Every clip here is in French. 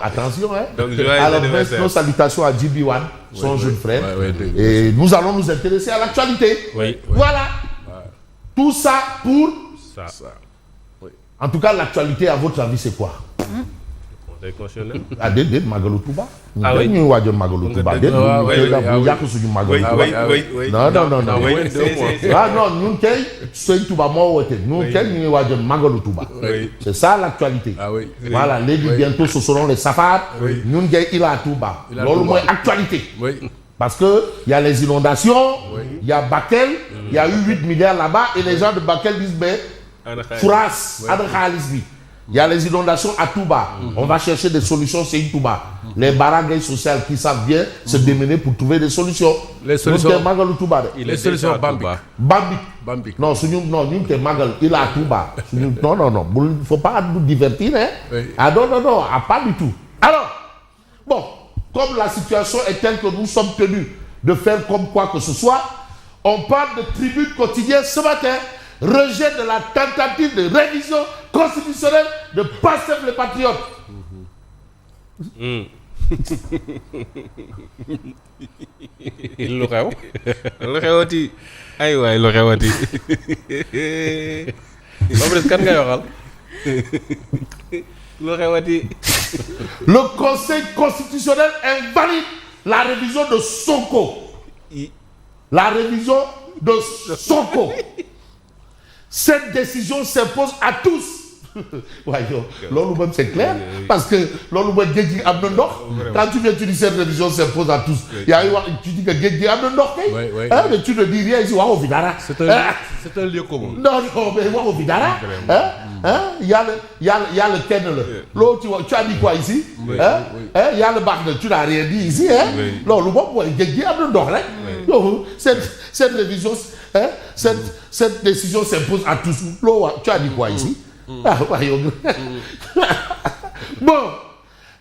Attention, hein. Donc, alors, nos salutations à Djibi Wane, son jeune frère. Et nous allons nous intéresser à l'actualité. Voilà. Tout ça pour ça. En tout cas, l'actualité, à votre avis, c'est quoi? Conseil constitutionnel. Ah, déedéet Magalu Touba. Ah oui. Ñu waajal Magalu Touba. Déedéet yàq suñu Magalu Touba. Non. Ah non, ñun kay Sëñ Touba moo woote. Ñun kay ñu ngi waajal Magalu Touba. C'est ça l'actualité. Voilà, léegi bientôt ce seront les safars. Ñun kay Ila Touba. Loolu mooy actualité. Parce que il y a les inondations, il y a Bakel, il y a eu 8 milliards là-bas et les gens de Bakel disent mais Fouras, Adr Khalis bi. Il y a les inondations à Touba. On va chercher des solutions, c'est Touba. Les barrages sociales qui savent bien se démener pour trouver des solutions. Les solutions Magalu Touba. Les solutions Bambi. Non, nous sommes Magalu, il a Touba. Non, il ne faut pas nous divertir. Hein? Ah non, pas du tout. Alors, bon, comme la situation est telle que nous sommes tenus de faire comme quoi que ce soit, on parle de tribune quotidienne ce matin. Rejet de la tentative de révision constitutionnelle de Pastef les Patriotes. Lu xewati ay waay lu xewati. Fabrice kan nga waxal. Lu xewati. Le Conseil constitutionnel invalide la révision de Sonko. La révision de Sonko. Cette décision s'impose à tous. Ouais, l'on même c'est clair. Parce que l'on quand tu viens, tu dis cette révision s'impose à tous. Tu dis que Géji Abdendor, mais tu ne dis rien ici. C'est un lieu commun. Non, mais Wao Vidara. Il y a le Kennel. L'autre, tu as dit quoi ici? Il y a le Bagdad, tu n'as rien dit ici. L'autre, Géji Abdendor. Cette révision. Cette décision s'impose à tous. Tu as dit quoi ici? Bon,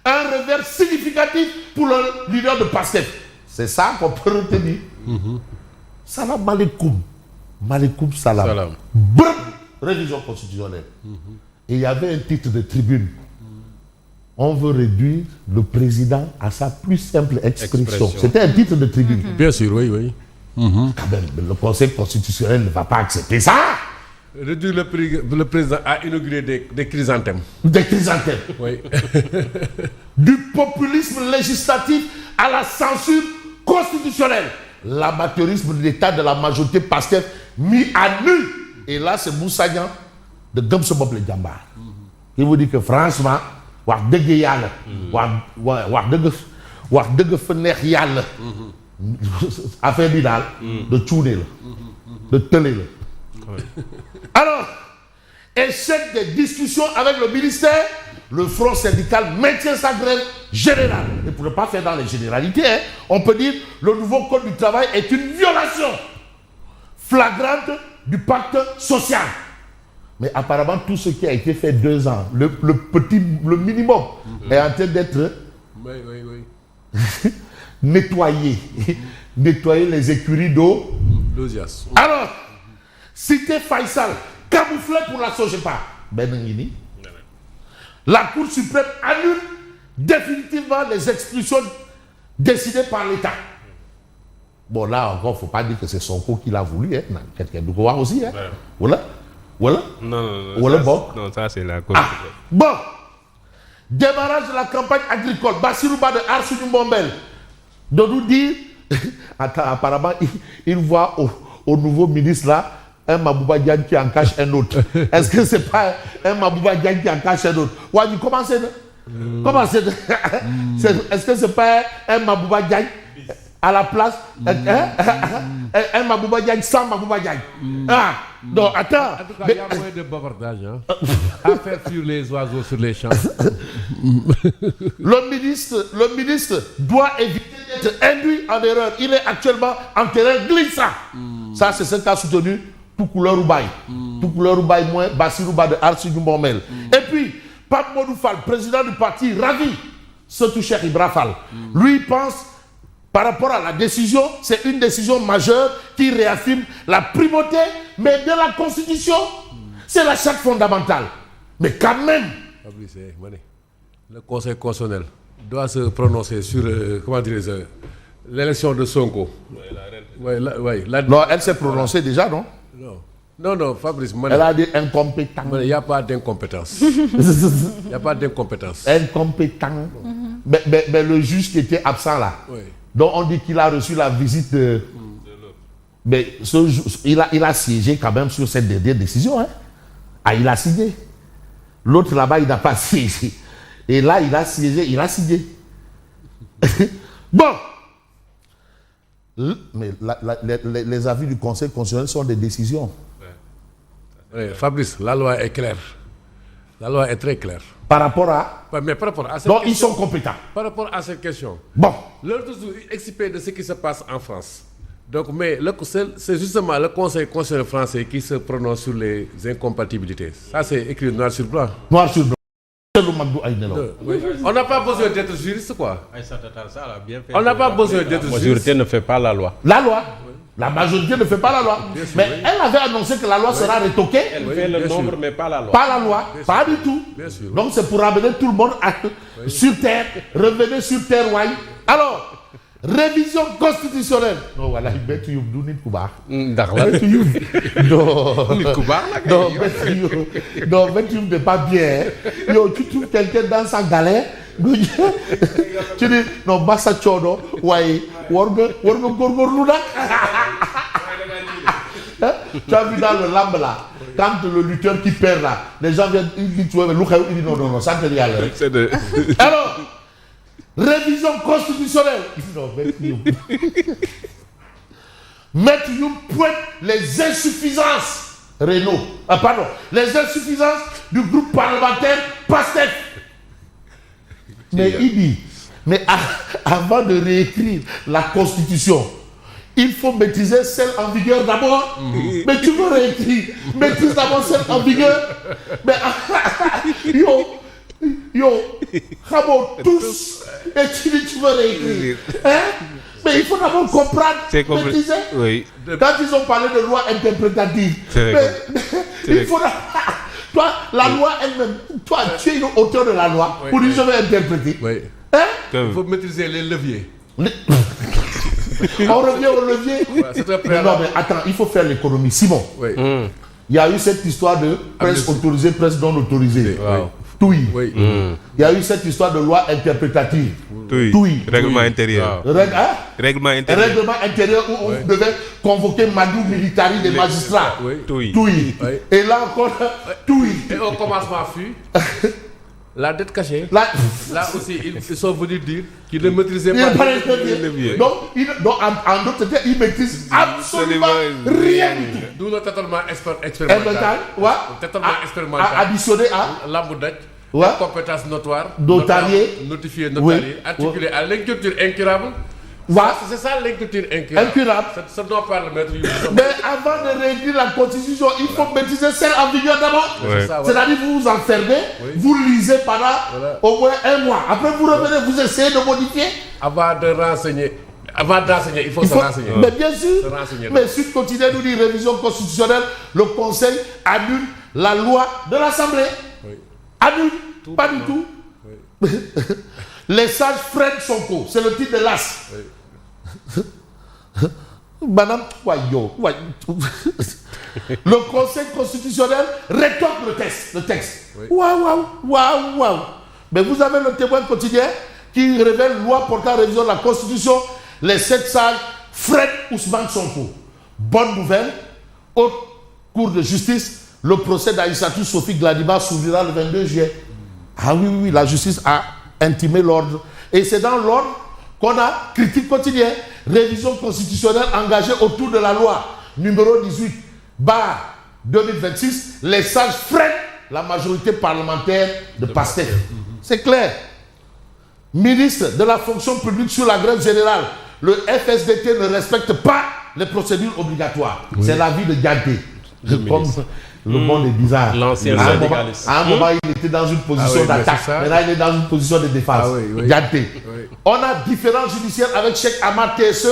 un revers significatif pour le leader de Pastef. C'est ça qu'on peut retenir. Salam alaikum. Malikum salam. Brrr, révision constitutionnelle. Et il y avait un titre de tribune. On veut réduire le président à sa plus simple expression. C'était un titre de tribune. Bien sûr, oui. Le Conseil constitutionnel ne va pas accepter ça. Réduire le président à inaugurer des chrysanthèmes. Des chrysanthèmes. Oui. Du populisme législatif à la censure constitutionnelle. L'amateurisme de l'État de la majorité Pastef mis à nu. Et là, c'est Moussagnan de Gamsobop le Djambar. Il vous dit que franchement, wax deug yalla wax deug fa neex yalla affaire bi dal de cuune la de télé la. Alors, échec des discussions avec le ministère, le front syndical maintient sa grève générale. Et pour ne pas faire dans les généralités, on peut dire que le nouveau code du travail est une violation flagrante du pacte social. Mais apparemment, tout ce qui a été fait 2 ans, le minimum, est en train d'être nettoyé. Nettoyer les écuries d'eau. Alors, cité Faisal, camouflé pour la Sogepa. Benangini. La Cour suprême annule définitivement les expulsions décidées par l'État. Bon, là encore, il ne faut pas dire que c'est Sonko qui l'a voulu. Quelqu'un doit voir aussi. Voilà. Non, ça c'est la Cour suprême. Bon. Démarrage de la campagne agricole. Bassirouba de Arsounou Bombel. De nous dire, apparemment, il voit au nouveau ministre là, un Mabouba Diagne qui en cache un autre. Est-ce que c'est pas un Mabouba Diagne qui en cache un autre? Wadi, comment c'est? Est-ce que c'est pas un Mabouba Diagne à la place? Un Mabouba Diagne sans Mabouba Diagne. Non, attends. En tout cas, il y a moins de bavardage à faire fuir les oiseaux sur les champs. Le ministre doit éviter d'être induit en erreur. Il est actuellement en terrain glissant. Ça, c'est ce qu'a soutenu tout couleur Roubaï. Tout couleur Roubaï moins Bassirouba de Arsounou Bombel. Et puis, Pape Modou Fall, président du parti, ravi, surtout Cheikh Ibra Fall. Lui pense, par rapport à la décision, c'est une décision majeure qui réaffirme la primauté, mais de la Constitution, c'est la charte fondamentale. Mais quand même, le Conseil constitutionnel doit se prononcer sur l'élection de Sonko. Non, elle s'est prononcée déjà, non? Non, Fabrice. Elle a dit incompétent. Il n'y a pas d'incompétence. Il n'y a pas d'incompétence. Incompétent. Mais le juge qui était absent là, dont on dit qu'il a reçu la visite de... Mais il a siégé quand même sur cette dernière décision. Hein? Ah, il a signé. L'autre là-bas, il n'a pas siégé. Et là, il a siégé, il a signé. Bon. Mais les avis du Conseil constitutionnel sont des décisions. Fabrice, la loi est claire. La loi est très claire. Par rapport à... Mais par rapport à cette donc, question, ils sont compétents. Par rapport à cette question. Bon. L'autre jour, excipé de ce qui se passe en France. Donc, mais c'est justement le Conseil constitutionnel français qui se prononce sur les incompatibilités. Ça, c'est écrit noir sur blanc. Noir sur blanc. On n'a pas besoin d'être juriste, quoi. On n'a pas besoin d'être juriste. La majorité ne fait pas la loi. La loi. La majorité ne fait pas la loi. Mais elle avait annoncé que la loi sera rétoquée. Elle fait le nombre, mais pas la loi. Pas la loi, pas du tout. Donc c'est pour ramener tout le monde sur terre, revenez sur terre, ouais. Alors, révision constitutionnelle. Non, voilà, il met tout le monde. Non, mais tu n'es pas bien. Tu trouves quelqu'un dans sa galère. Tu dis, non, Bassa Chodo, ouais, tu as vu dans le lambe là, quand le lutteur qui perd là, les gens viennent, ils disent, il dit non, ça te regarde. Alors, révision constitutionnelle. Non, Maître Youm pointe les insuffisances, les insuffisances du groupe parlementaire PASTEF. Mais il dit, mais avant de réécrire la Constitution, il faut maîtriser celle en vigueur d'abord. Mais tu veux réécrire, maîtrise d'abord celle en vigueur. Mais tous, et tu dis tu veux réécrire. Hein? Mais il faut d'abord comprendre, maîtriser. Oui. Quand ils ont parlé de loi interprétative, il faut... Toi, la loi elle-même, toi, tu es auteur de la loi, pour dire je vais interpréter. Oui. Hein? Il faut maîtriser les leviers. On revient au levier. Non, mais attends, il faut faire l'économie. Simon, il y a eu cette histoire de presse autorisée, presse non autorisée. Touille. Il y a eu cette histoire de loi interprétative. Touille. Règlement intérieur. Règlement intérieur où on devait convoquer Madou Militari des magistrats. Touille. Et là encore, touille. Et au commencement fut la dette cachée. Là aussi, ils sont venus dire qu'ils ne maîtrisaient pas les leviers. Donc, en d'autres termes, ils ne maîtrisent absolument rien du tout. D'où le tâtonnement expérimental. Tâtonnement expérimental. Additionné à l'amboudette. Compétence notoire. Notarié. Notifié, notarié. Articulé à l'inculture incurable. C'est ça l'inculture incurable. Ça doit pas le mettre. Mais avant de réécrire la Constitution, il faut maîtriser celle en vigueur d'abord. C'est-à-dire vous vous enfermez, vous lisez pendant au moins un mois. Après vous revenez, vous essayez de modifier. Avant d'enseigner, il faut se renseigner. Mais bien sûr. Mais Sud Quotidien nous dit révision constitutionnelle, le Conseil annule la loi de l'Assemblée. Annule. Pas du tout. Les sages freinent Sonko. C'est le titre de l'AS. Madame, le Conseil constitutionnel rétorque le texte. Waouh. Mais vous avez le témoin quotidien qui révèle loi portant révision de la Constitution. Les 7 sages freinent Ousmane Sonko. Bonne nouvelle. Haute Cour de justice. Le procès d'Aïssatou Sophie Gladima s'ouvrira le 22 juillet. Ah oui, la justice a intimé l'ordre. Et c'est dans l'ordre qu'on a critique quotidien, révision constitutionnelle engagée autour de la loi numéro 18/2026. Les sages freinent la majorité parlementaire de PASTEF. C'est clair. Ministre de la fonction publique sur la grève générale, le FSDT ne respecte pas les procédures obligatoires. C'est l'avis de Dianté. Le monde est bizarre. L'ancien syndicaliste. À un moment, il était dans une position d'attaque. Maintenant, il est dans une position de défense. On a différents judiciaires avec Cheikh Ahmad TSE.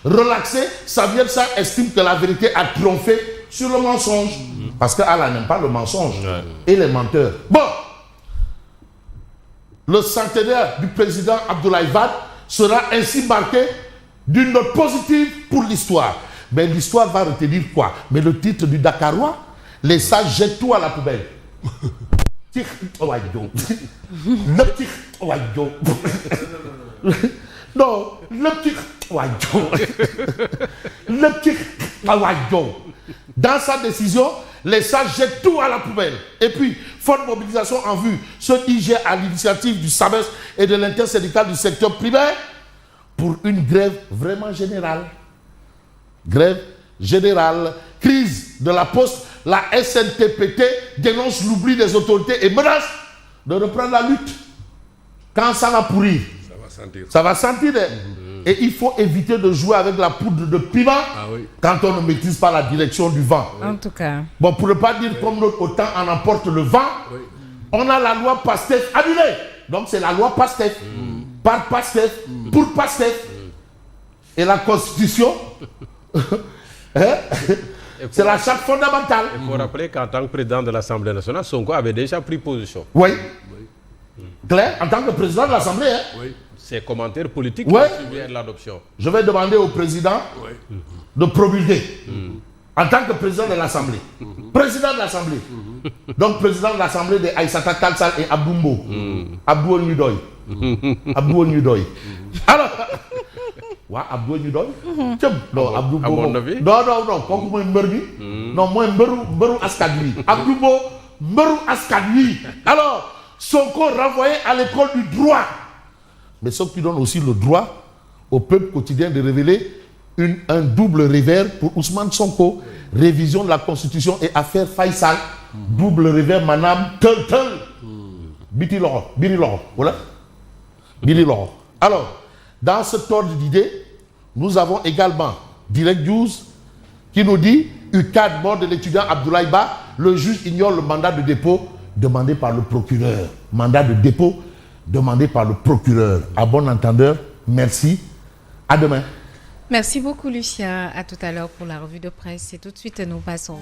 Relaxé, Savielsa estime que la vérité a triomphé sur le mensonge. Parce qu'Allah n'aime pas le mensonge. Et les menteurs. Bon. le centenaire du président Abdoulaye Wade sera ainsi marqué d'une note positive pour l'histoire. Mais l'histoire va retenir quoi? Mais le titre du Dakarois, les sages jettent tout à la poubelle. Non, le petit dans sa décision, les sages jettent tout à la poubelle. Et puis, forte mobilisation en vue, ce IG à l'initiative du SAMES et de l'intersyndicale du secteur primaire pour une grève vraiment générale. Grève générale, crise de la poste, la SNTPT dénonce l'oubli des autorités et menace de reprendre la lutte. Quand ça va pourrir, ça va sentir. Et il faut éviter de jouer avec la poudre de piment quand on ne maîtrise pas la direction du vent. En tout cas. Bon, pour ne pas dire comme l'autre, autant en emporte le vent, on a la loi PASTEF annulée. Donc c'est la loi PASTEF. Par PASTEF, pour PASTEF. Et la Constitution, c'est la charte fondamentale. Il faut rappeler qu'en tant que président de l'Assemblée nationale, Sonko avait déjà pris position. Oui. Claire, en tant que président de l'Assemblée. Oui. Ses commentaires politiques suivirent l'adoption. Je vais demander au président de promulguer en tant que président de l'Assemblée. Président de l'Assemblée. Donc président de l'Assemblée de Aïssata Talsal et Abdoumbo. Abdou Onyudoy. Abdou Onyudoy. Alors, Abdou Onyudoy. Non, Abdoumbo. À mon avis. Non, kooku mooy mbër bi. Non, mooy mbëru askan wi. Abdoumbo mbëru askan wi. Alors, Sonko renvoyé à l'école du droit. Mais ce qui donne aussi le droit au peuple quotidien de révéler un double revers pour Ousmane Sonko. Révision de la Constitution et affaire Faisal. Double revers, madame Tel. Biti Loro. Voilà. Bili Loro. Alors, dans cet ordre d'idée, nous avons également Direct News qui nous dit UCAD, mort de l'étudiant Abdoulaye Ba, le juge ignore le mandat de dépôt demandé par le procureur. Mandat de dépôt demandé par le procureur. À bon entendeur, merci. À demain. Merci beaucoup, Lucien. À tout à l'heure pour la revue de presse. Et tout de suite, nous passons.